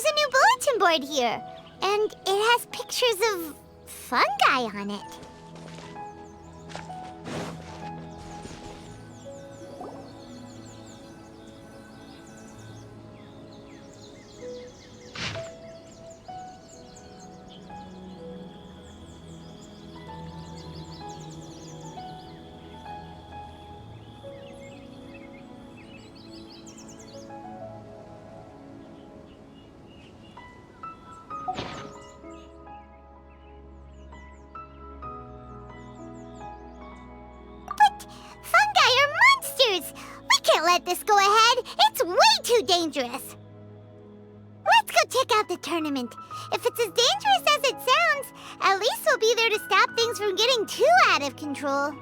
There's a new bulletin board here, and it has pictures of fungi on it. We can't let this go ahead. It's way too dangerous. Let's go check out the tournament. If it's as dangerous as it sounds, at least we'll be there to stop things from getting too out of control.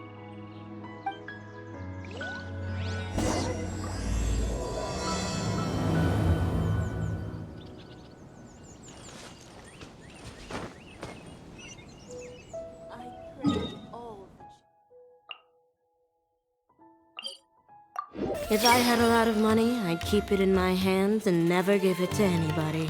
If I had a lot of money, I'd keep it in my hands and never give it to anybody.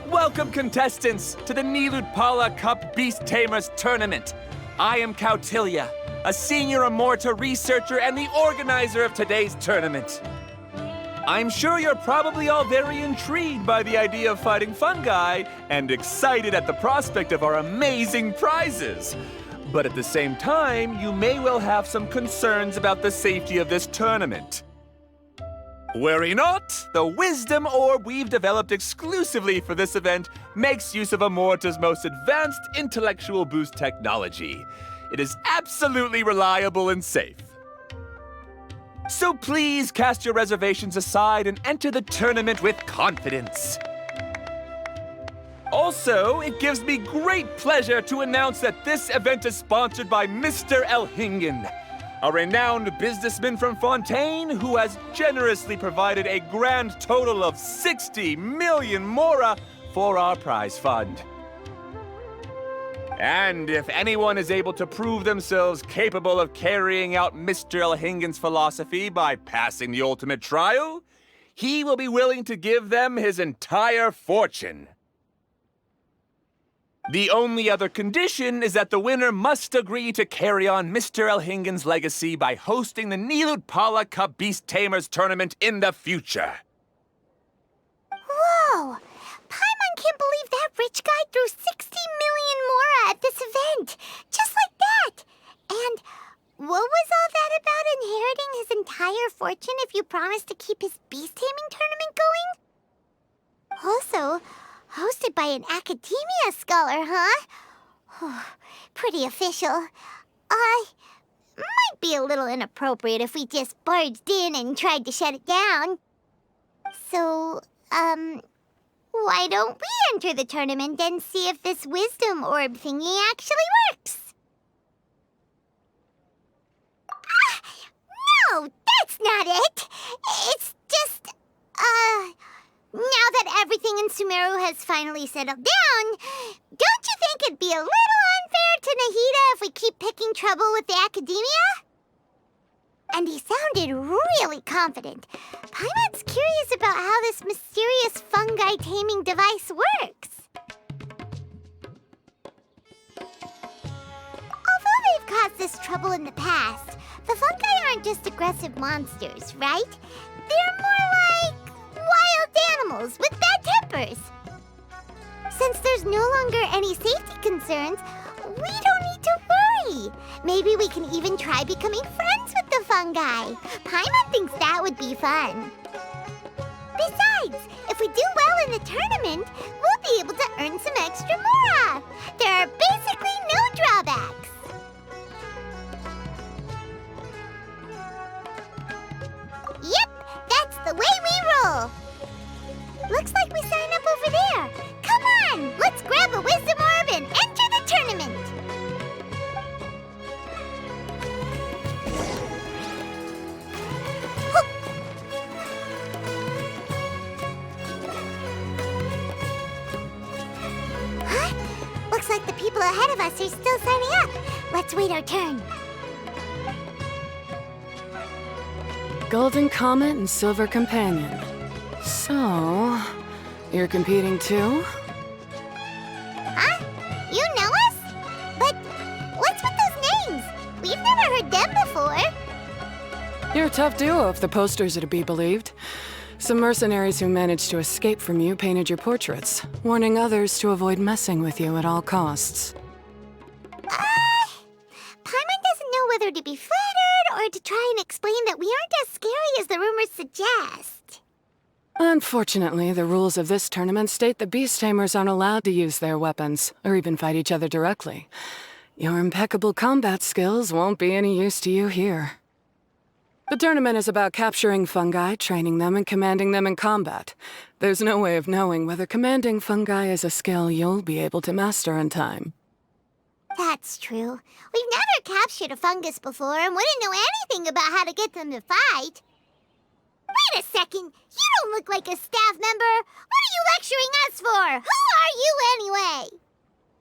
Welcome, contestants, to the Niludpala Cup Beast Tamers Tournament. I am Kautilya, a senior Amorta researcher and the organizer of today's tournament. I'm sure you're probably all very intrigued by the idea of fighting fungi and excited at the prospect of our amazing prizes. But at the same time, you may well have some concerns about the safety of this tournament. Worry not! The Wisdom Orb we've developed exclusively for this event makes use of Amorta's most advanced intellectual boost technology. It is absolutely reliable and safe. So please cast your reservations aside and enter the tournament with confidence. Also, it gives me great pleasure to announce that this event is sponsored by Mr. Elhingen, a renowned businessman from Fontaine who has generously provided a grand total of 60 million mora for our prize fund. And if anyone is able to prove themselves capable of carrying out Mr. Elhingen's philosophy by passing the ultimate trial, he will be willing to give them his entire fortune. The only other condition is that the winner must agree to carry on Mr. Elhingen's legacy by hosting the Niludpala Cup Beast Tamers Tournament in the future. Whoa! Paimon can't believe that rich guy threw 60 million mora at this event. Just like that. And what was all that about inheriting his entire fortune if you promised to keep his beast taming tournament going? Also, hosted by an academia scholar, huh? Pretty official. Might be a little inappropriate if we just barged in and tried to shut it down. So, why don't we enter the tournament and see if this wisdom orb thingy actually works? No, that's not it. It's just, now that everything in Sumeru has finally settled down, don't you think it'd be a little unfair to Nahida if we keep picking trouble with the academia? And he sounded really confident. Paimon's curious about how this mysterious fungi taming device works. Although they've caused us trouble in the past, the fungi aren't just aggressive monsters, right? They're more like wild animals with bad tempers. Since there's no longer any safety concerns, we don't need to worry. Maybe we can even try becoming friends with the fungi. Paimon thinks that would be fun. Besides, if we do well in the tournament, we'll be able to earn some extra mora. There are basically no drawbacks. Yep, that's the way we roll. Looks like we sign up over there. Come on, let's grab a wisdom orb and enter the tournament. Huh? Looks like the people ahead of us are still signing up. Let's wait our turn. Golden Comet and Silver Companion. So, you're competing too? Huh? You know us? But what's with those names? We've never heard them before. You're a tough duo if the posters are to be believed. Some mercenaries who managed to escape from you painted your portraits, warning others to avoid messing with you at all costs. Paimon doesn't know whether to be flattered or to try and explain that we aren't as scary as the rumors suggest. Unfortunately, the rules of this tournament state the Beast Tamers aren't allowed to use their weapons, or even fight each other directly. Your impeccable combat skills won't be any use to you here. The tournament is about capturing fungi, training them, and commanding them in combat. There's no way of knowing whether commanding fungi is a skill you'll be able to master in time. That's true. We've never captured a fungus before and wouldn't know anything about how to get them to fight. Wait a second! You don't look like a staff member! What are you lecturing us for? Who are you anyway?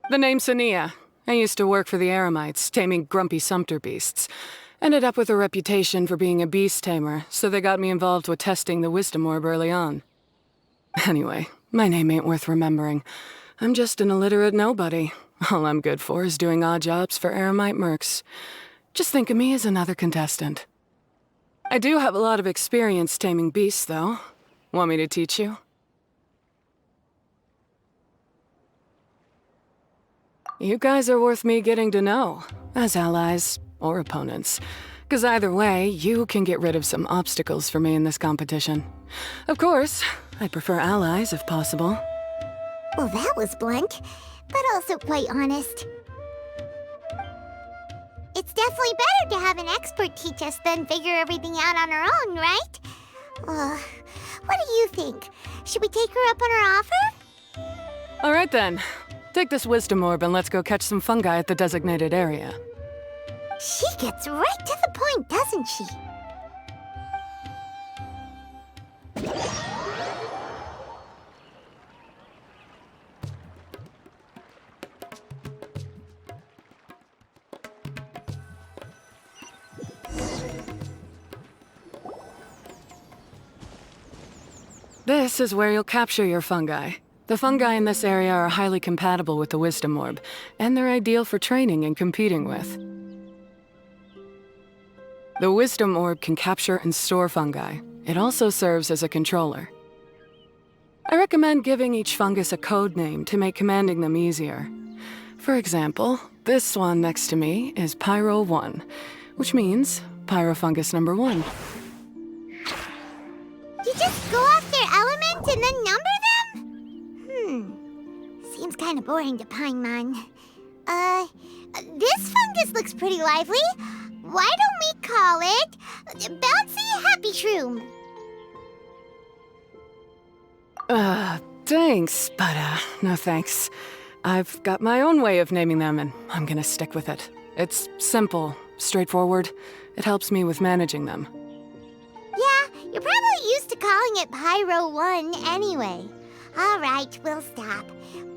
The name's Sania. I used to work for the Eremites, taming grumpy sumpter beasts. Ended up with a reputation for being a beast tamer, so they got me involved with testing the wisdom orb early on. Anyway, my name ain't worth remembering. I'm just an illiterate nobody. All I'm good for is doing odd jobs for Eremite mercs. Just think of me as another contestant. I do have a lot of experience taming beasts, though. Want me to teach you? You guys are worth me getting to know, as allies or opponents. 'Cause either way, you can get rid of some obstacles for me in this competition. Of course, I'd prefer allies if possible. Well, that was blunt, but also quite honest. It's definitely better to have an expert teach us than figure everything out on our own, right? What do you think? Should we take her up on her offer? All right then. Take this wisdom orb and let's go catch some fungi at the designated area. She gets right to the point, doesn't she? This is where you'll capture your fungi. The fungi in this area are highly compatible with the wisdom orb, and they're ideal for training and competing with. The wisdom orb can capture and store fungi. It also serves as a controller. I recommend giving each fungus a code name to make commanding them easier. For example, this one next to me is Pyro 1, which means Pyrofungus number 1. You just go off their element and then number them? Seems kind of boring to Paimon. This fungus looks pretty lively. Why don't we call it Bouncy Happy Shroom? Thanks, but no thanks. I've got my own way of naming them, and I'm gonna stick with it. It's simple, straightforward. It helps me with managing them. Yeah, you're probably used to calling it Pyro 1 anyway. All right, we'll stop.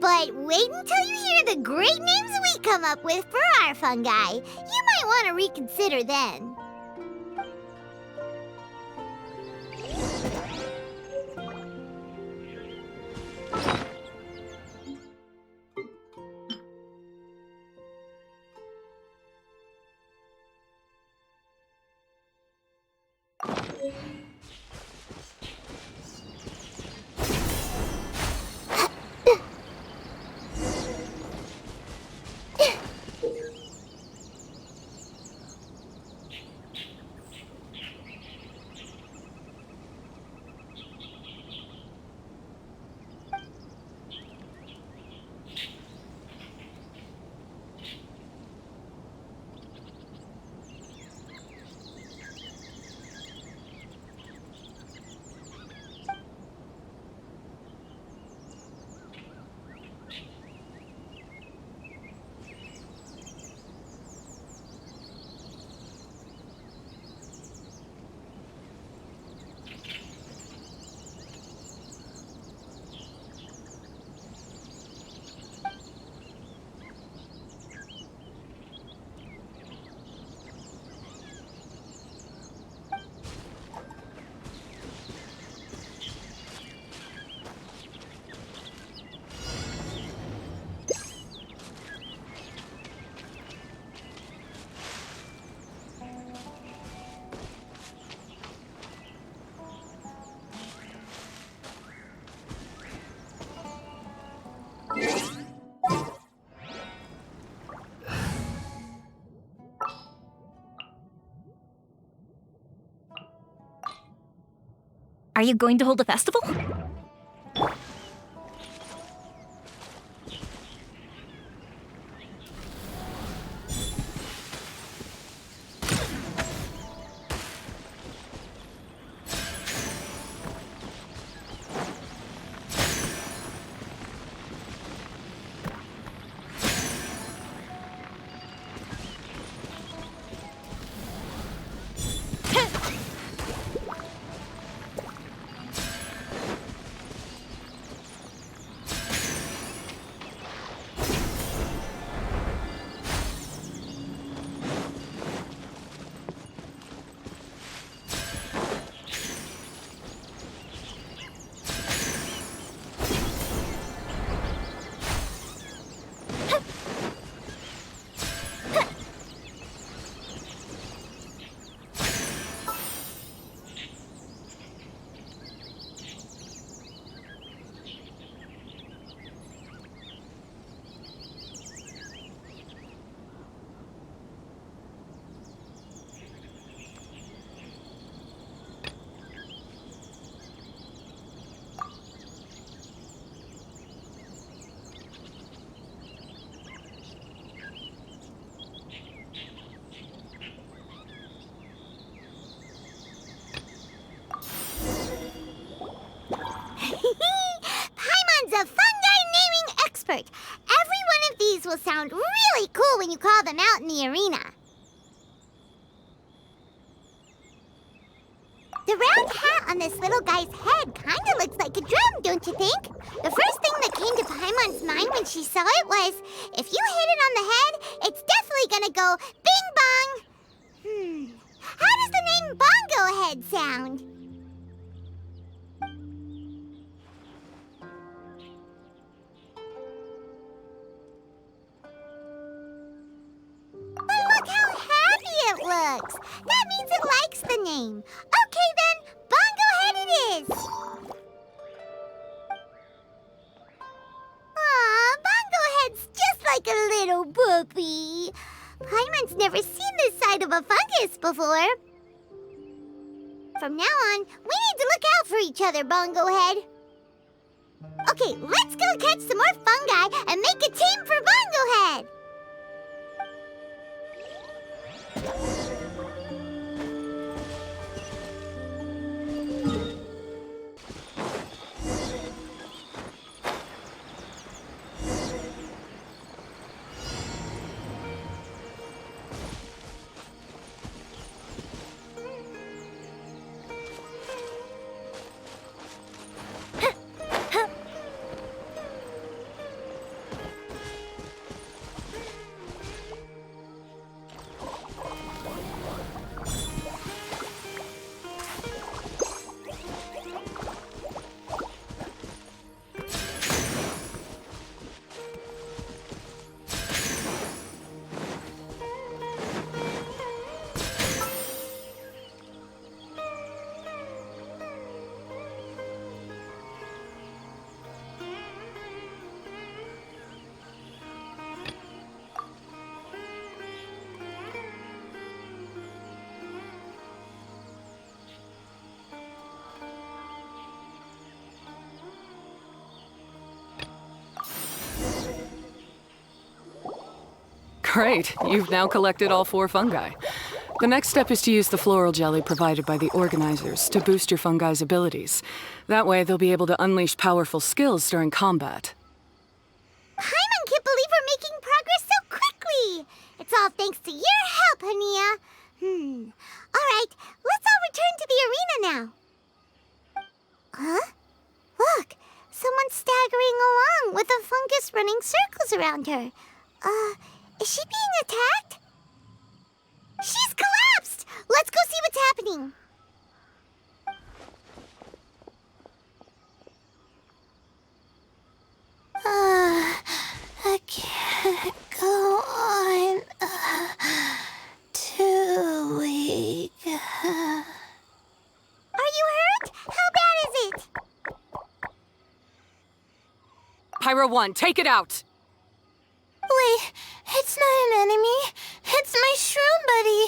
But wait until you hear the great names we come up with for our fungi. You might want to reconsider then. Are you going to hold a festival? Paimon's a fungi naming expert. Every one of these will sound really cool when you call them out in the arena. The round hat on this little guy's head kinda looks like a drum, don't you think? The first thing that came to Paimon's mind when she saw it was, if you hit it on the head, it's definitely gonna go bing bong. How does the name Bongo Head sound? But look how happy it looks. That means it likes the name. Okay then, Bongo Head it is. Aw, Bongo Head's just like a little puppy. Paimon's never seen this side of a fungus before. From now on, we need to look out for each other, Bongo Head. Okay, let's go catch some more fungi and make a team for Bongo Head. Great, you've now collected all 4 fungi. The next step is to use the floral jelly provided by the organizers to boost your fungi's abilities. That way, they'll be able to unleash powerful skills during combat. Paimon can't believe we're making progress so quickly. It's all thanks to your help, Hania. All right, let's all return to the arena now. Huh? Look, someone's staggering along with a fungus running circles around her. Is she being attacked? She's collapsed! Let's go see what's happening. I can't go on. Too weak. Are you hurt? How bad is it? Pyro 1, take it out! Wait, it's not an enemy. It's my shroom buddy.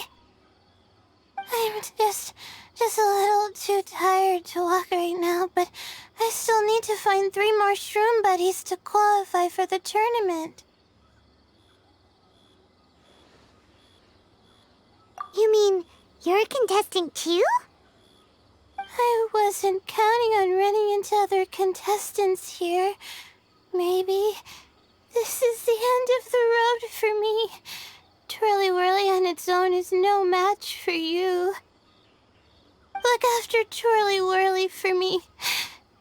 I'm just Just a little too tired to walk right now, but I still need to find 3 more shroom buddies to qualify for the tournament. You mean you're a contestant too? I wasn't counting on running into other contestants here. Maybe this is the end of the road for me. Twirly Whirly on its own is no match for you. Look after Twirly Whirly for me.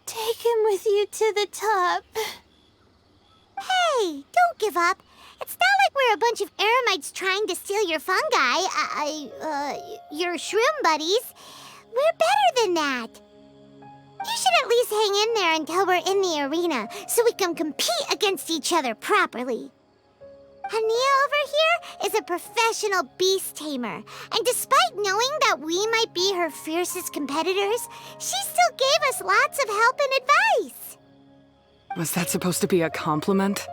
Take him with you to the top. Hey, don't give up. It's not like we're a bunch of eremites trying to steal your fungi. Your shroom buddies. We're better than that. You should at least hang in there until we're in the arena, so we can compete against each other properly. Hania over here is a professional beast tamer, and despite knowing that we might be her fiercest competitors, she still gave us lots of help and advice. Was that supposed to be a compliment?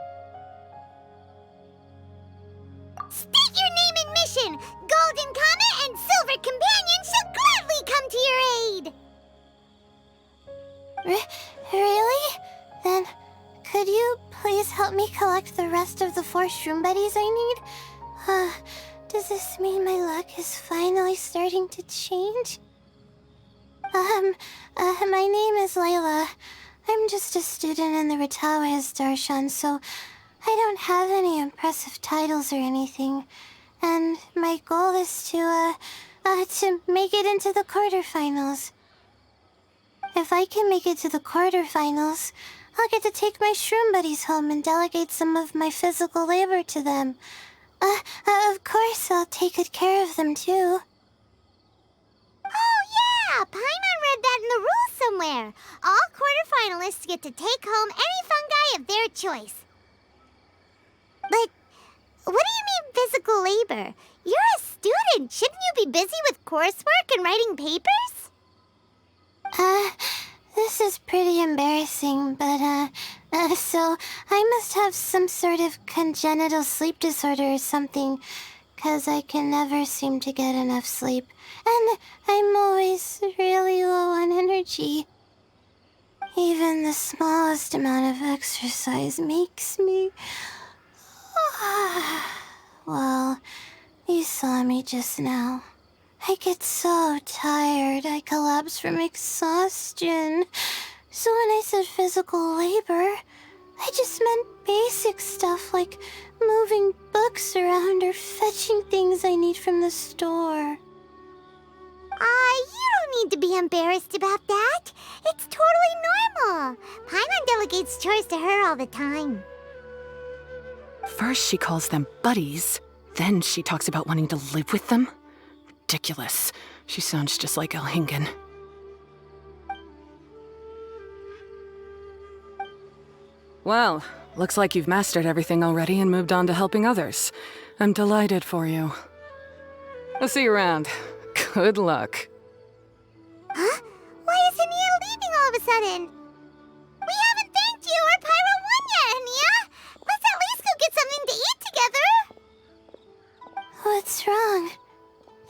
State your name and mission. Golden Comet and Silver Companion shall gladly come to your aid. Really? Then, could you please help me collect the rest of the 4 shroom buddies I need? Does this mean my luck is finally starting to change? My name is Layla. I'm just a student in the Ratawa's Darshan, so I don't have any impressive titles or anything. And my goal is to make it into the quarterfinals. If I can make it to the quarterfinals, I'll get to take my shroom buddies home and delegate some of my physical labor to them. Of course, I'll take good care of them, too. Oh, yeah! Paimon read that in the rules somewhere. All quarterfinalists get to take home any fungi of their choice. But what do you mean physical labor? You're a student. Shouldn't you be busy with coursework and writing papers? This is pretty embarrassing, but, so I must have some sort of congenital sleep disorder or something, 'cause I can never seem to get enough sleep, and I'm always really low on energy. Even the smallest amount of exercise makes me... Well, you saw me just now. I get so tired, I collapse from exhaustion. So when I said physical labor, I just meant basic stuff like moving books around or fetching things I need from the store. You don't need to be embarrassed about that. It's totally normal. Paimon delegates chores to her all the time. First she calls them buddies, then she talks about wanting to live with them? Ridiculous. She sounds just like Elhingen. Well, looks like you've mastered everything already and moved on to helping others. I'm delighted for you. I'll see you around. Good luck. Huh? Why is Ania leaving all of a sudden? We haven't thanked you or Pyro won yet, Ania! Let's at least go get something to eat together! What's wrong?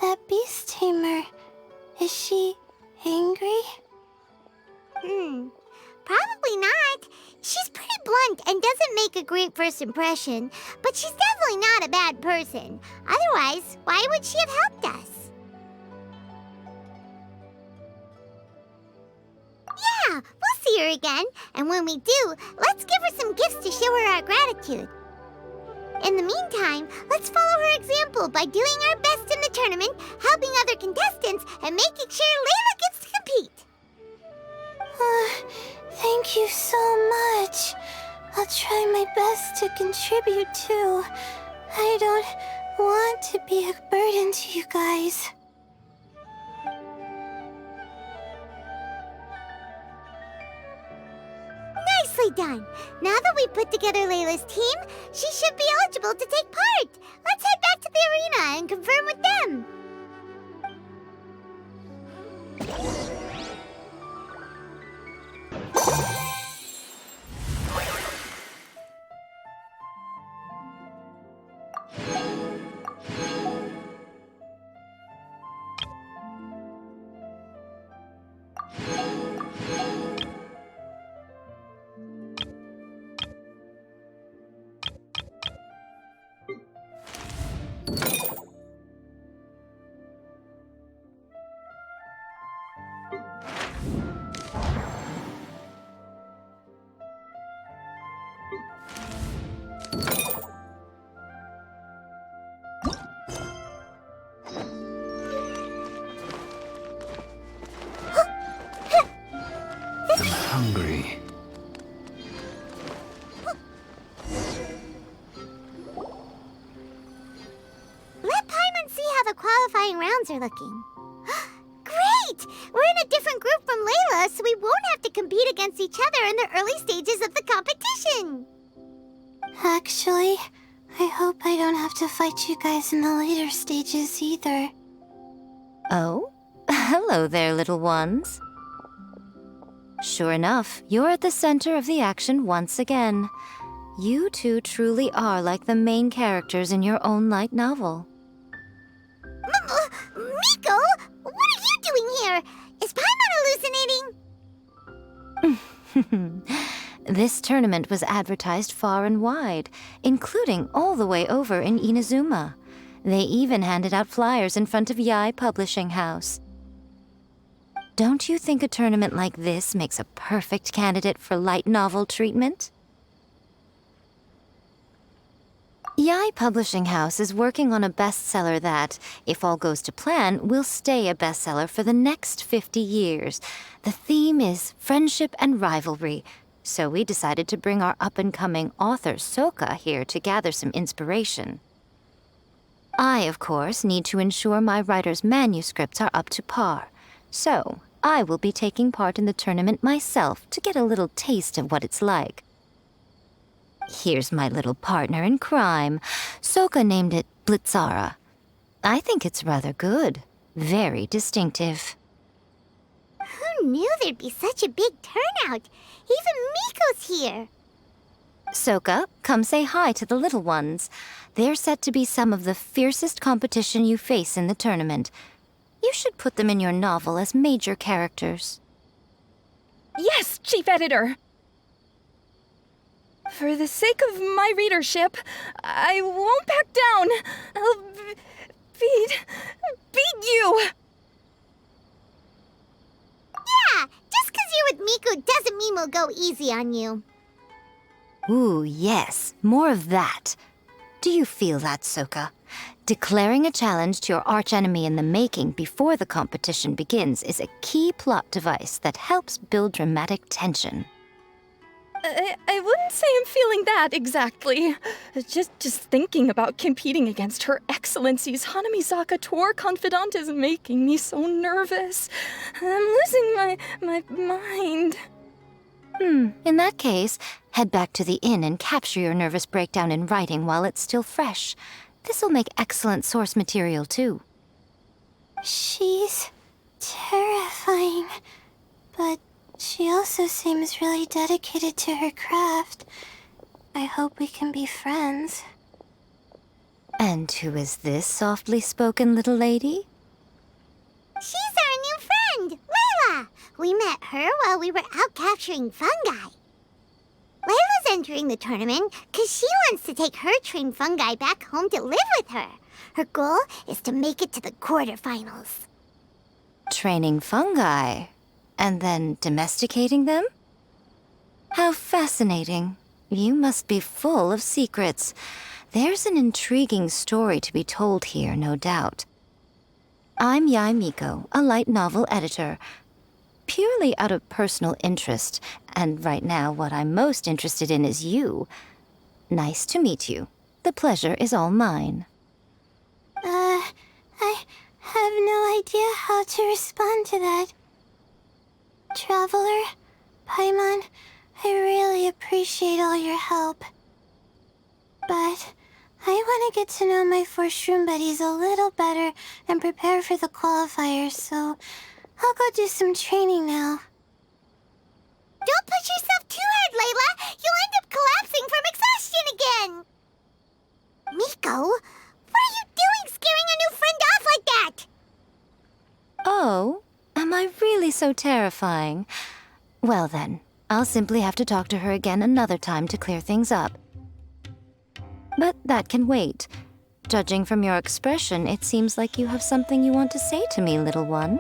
That beast tamer, is she angry? Probably not. She's pretty blunt and doesn't make a great first impression, but she's definitely not a bad person. Otherwise, why would she have helped us? Yeah, we'll see her again, and when we do, let's give her some gifts to show her our gratitude. In the meantime, let's follow her example by doing our best in the tournament, helping other contestants, and making sure Layla gets to compete. Thank you so much. I'll try my best to contribute too. I don't want to be a burden to you guys. Nicely done. Now that we put together Layla's team, she should be eligible to take part. Let's head back to the arena and confirm with them. Hungry. Let Paimon see how the qualifying rounds are looking. Great! We're in a different group from Layla, so we won't have to compete against each other in the early stages of the competition. Actually, I hope I don't have to fight you guys in the later stages either. Oh? Hello there, little ones. Sure enough, you're at the center of the action once again. You two truly are like the main characters in your own light novel. Miko, what are you doing here? Is Paimon hallucinating? This tournament was advertised far and wide, including all the way over in Inazuma. They even handed out flyers in front of Yae Publishing House. Don't you think a tournament like this makes a perfect candidate for light novel treatment? Yae Publishing House is working on a bestseller that, if all goes to plan, will stay a bestseller for the next 50 years. The theme is friendship and rivalry, so we decided to bring our up-and-coming author Soka here to gather some inspiration. I, of course, need to ensure my writer's manuscripts are up to par, so I will be taking part in the tournament myself to get a little taste of what it's like. Here's my little partner in crime. Soka named it Blitzara. I think it's rather good. Very distinctive. Who knew there'd be such a big turnout? Even Miko's here. Soka, come say hi to the little ones. They're set to be some of the fiercest competition you face in the tournament. You should put them in your novel as major characters. Yes, Chief Editor! For the sake of my readership, I won't back down. I'll beat you! Yeah, just 'cause you're with Miko doesn't mean we'll go easy on you. Ooh, yes, more of that. Do you feel that, Soka? Declaring a challenge to your archenemy in the making before the competition begins is a key plot device that helps build dramatic tension. I wouldn't say I'm feeling that exactly. Just thinking about competing against Her Excellency's Hanamizaka tour confidant is making me so nervous. I'm losing my mind. In that case, head back to the inn and capture your nervous breakdown in writing while it's still fresh. This'll make excellent source material, too. She's terrifying, but she also seems really dedicated to her craft. I hope we can be friends. And who is this softly spoken little lady? She's our new friend, Layla. We met her while we were out capturing fungi. Layla's entering the tournament because she wants to take her trained fungi back home to live with her. Her goal is to make it to the quarterfinals. Training fungi, and then domesticating them? How fascinating. You must be full of secrets. There's an intriguing story to be told here, no doubt. I'm Yae Miko, a light novel editor. Purely out of personal interest, and right now what I'm most interested in is you. Nice to meet you. The pleasure is all mine. I have no idea how to respond to that. Traveler, Paimon, I really appreciate all your help. But I want to get to know my 4 shroom buddies a little better and prepare for the qualifiers, so I'll go do some training now. Don't push yourself too hard, Layla. You'll end up collapsing from exhaustion again. Miko, what are you doing scaring a new friend off like that? Oh, am I really so terrifying? Well then, I'll simply have to talk to her again another time to clear things up. But that can wait. Judging from your expression, it seems like you have something you want to say to me, little one.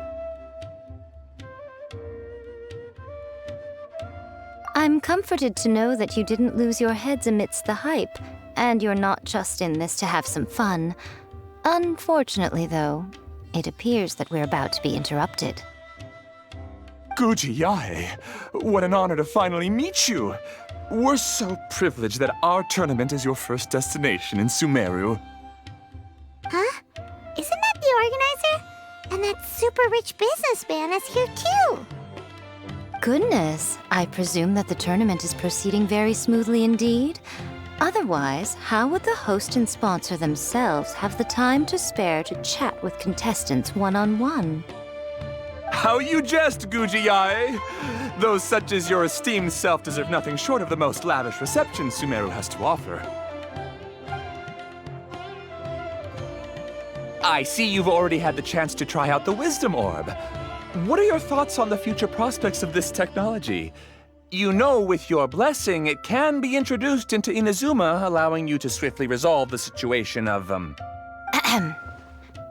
I'm comforted to know that you didn't lose your heads amidst the hype, and you're not just in this to have some fun. Unfortunately, though, it appears that we're about to be interrupted. Guji Yae, what an honor to finally meet you. We're so privileged that our tournament is your first destination in Sumeru. Huh? Isn't that the organizer? And that super rich businessman is here too. Goodness, I presume that the tournament is proceeding very smoothly indeed. Otherwise, how would the host and sponsor themselves have the time to spare to chat with contestants one-on-one? How you jest, Guji Yae! Those such as your esteemed self deserve nothing short of the most lavish reception Sumeru has to offer. I see you've already had the chance to try out the Wisdom Orb. What are your thoughts on the future prospects of this technology? You know, with your blessing, it can be introduced into Inazuma, allowing you to swiftly resolve the situation of,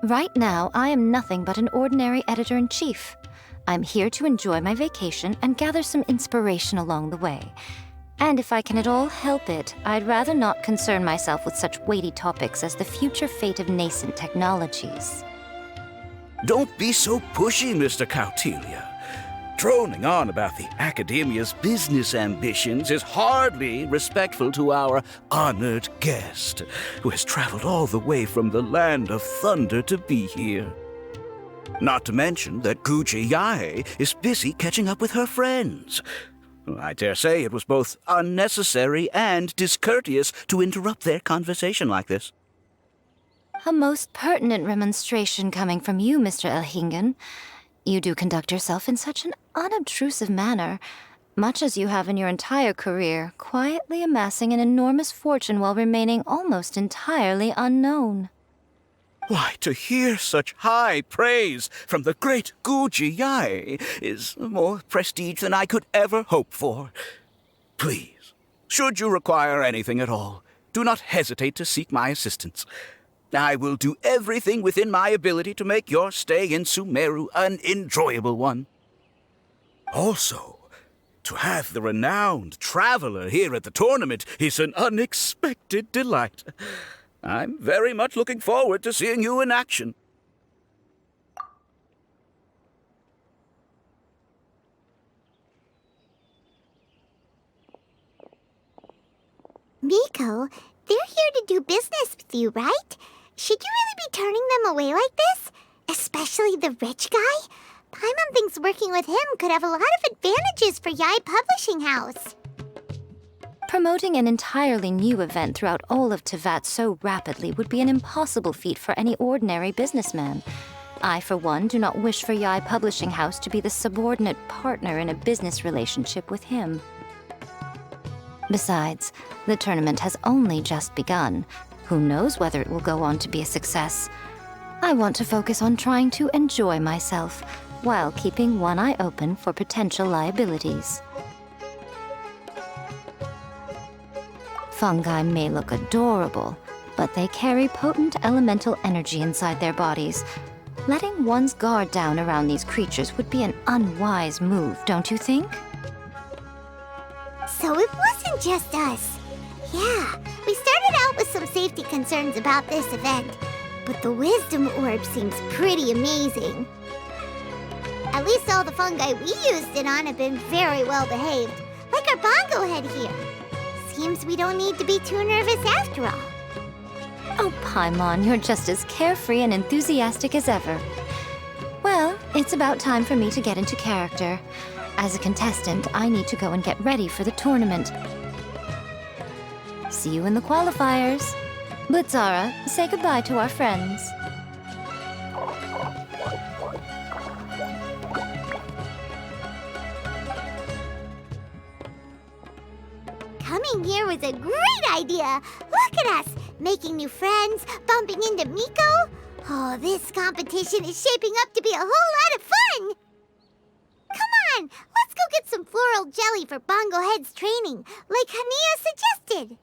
Right now, I am nothing but an ordinary editor-in-chief. I'm here to enjoy my vacation and gather some inspiration along the way. And if I can at all help it, I'd rather not concern myself with such weighty topics as the future fate of nascent technologies. Don't be so pushy, Mr. Kautelia. Droning on about the Academia's business ambitions is hardly respectful to our honored guest, who has traveled all the way from the land of thunder to be here. Not to mention that Guji Yae is busy catching up with her friends. I dare say it was both unnecessary and discourteous to interrupt their conversation like this. A most pertinent remonstration coming from you, Mr. Elhingen. You do conduct yourself in such an unobtrusive manner, much as you have in your entire career, quietly amassing an enormous fortune while remaining almost entirely unknown. Why, to hear such high praise from the great Guji Yae is more prestige than I could ever hope for. Please, should you require anything at all, do not hesitate to seek my assistance. I will do everything within my ability to make your stay in Sumeru an enjoyable one. Also, to have the renowned traveler here at the tournament is an unexpected delight. I'm very much looking forward to seeing you in action. Miko, they're here to do business with you, right? Should you really be turning them away like this? Especially the rich guy? Paimon thinks working with him could have a lot of advantages for Yae Publishing House. Promoting an entirely new event throughout all of Teyvat so rapidly would be an impossible feat for any ordinary businessman. I, for one, do not wish for Yae Publishing House to be the subordinate partner in a business relationship with him. Besides, the tournament has only just begun. Who knows whether it will go on to be a success? I want to focus on trying to enjoy myself, while keeping one eye open for potential liabilities. Fungi may look adorable, but they carry potent elemental energy inside their bodies. Letting one's guard down around these creatures would be an unwise move, don't you think? So it wasn't just us. Yeah, we started out with some safety concerns about this event, but the Wisdom Orb seems pretty amazing. At least all the fungi we used it on have been very well behaved, like our bongo head here. Seems we don't need to be too nervous after all. Oh, Paimon, you're just as carefree and enthusiastic as ever. Well, it's about time for me to get into character. As a contestant, I need to go and get ready for the tournament. See you in the qualifiers. Blitzara, say goodbye to our friends. Coming here was a great idea. Look at us, making new friends, bumping into Miko. Oh, this competition is shaping up to be a whole lot of fun. Come on, let's go get some floral jelly for Bongo Head's training, like Hania suggested.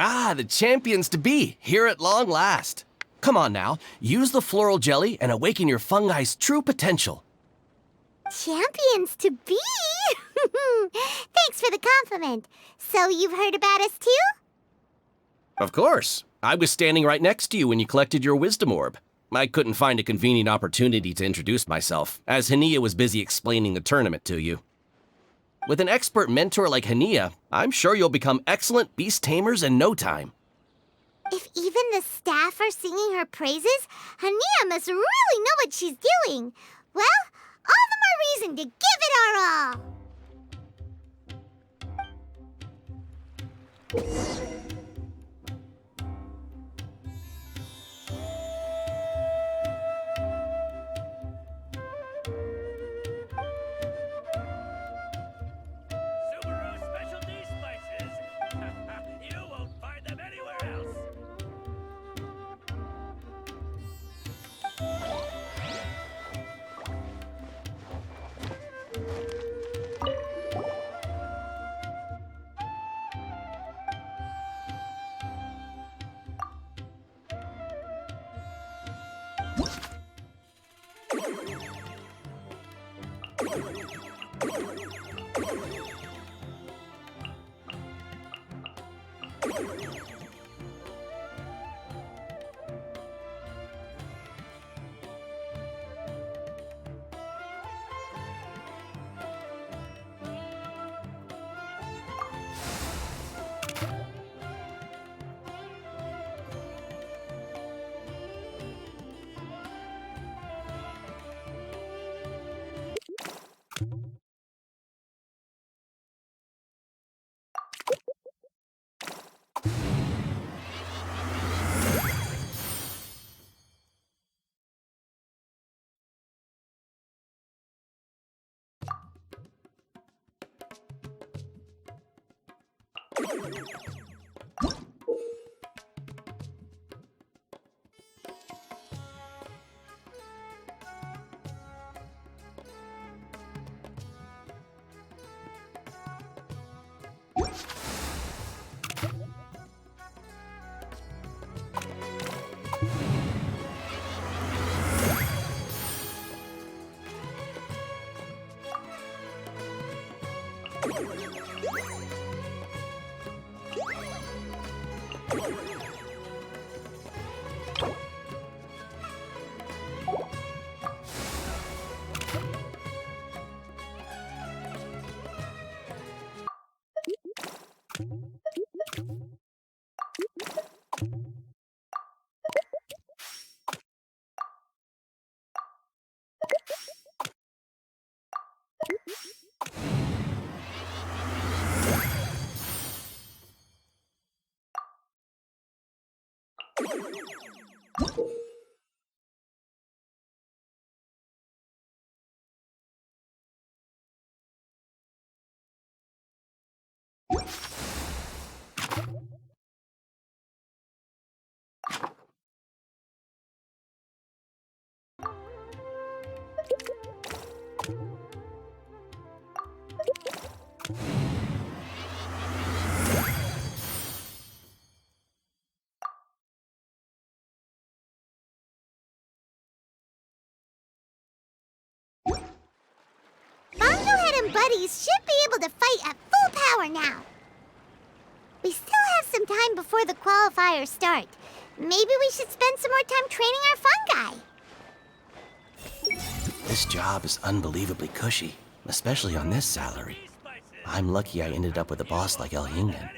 Ah, the champions to be, here at long last. Come on now, use the floral jelly and awaken your fungi's true potential. Champions to be? Thanks for the compliment. So you've heard about us too? Of course. I was standing right next to you when you collected your wisdom orb. I couldn't find a convenient opportunity to introduce myself, as Hania was busy explaining the tournament to you. With an expert mentor like Hania, I'm sure you'll become excellent beast tamers in no time. If even the staff are singing her praises, Hania must really know what she's doing. Well, all the more reason to give it our all. Buddies should be able to fight at full power now. We still have some time before the qualifiers start. Maybe we should spend some more time training our fungi. This job is unbelievably cushy, especially on this salary. I'm lucky I ended up with a boss like El Yingen.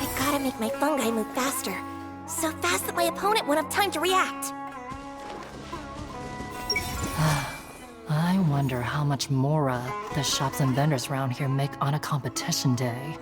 I gotta make my fungi move faster. So fast that my opponent won't have time to react. I wonder how much Mora the shops and vendors around here make on a competition day.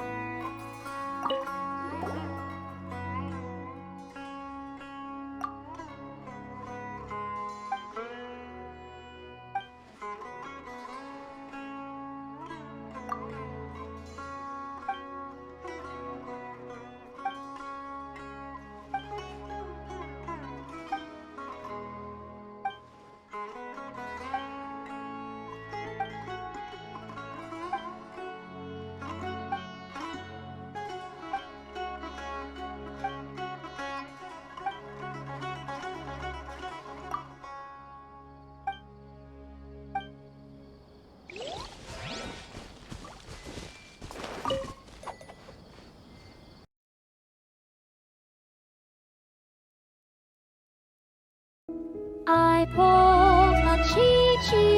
I pulled a Chi-Chi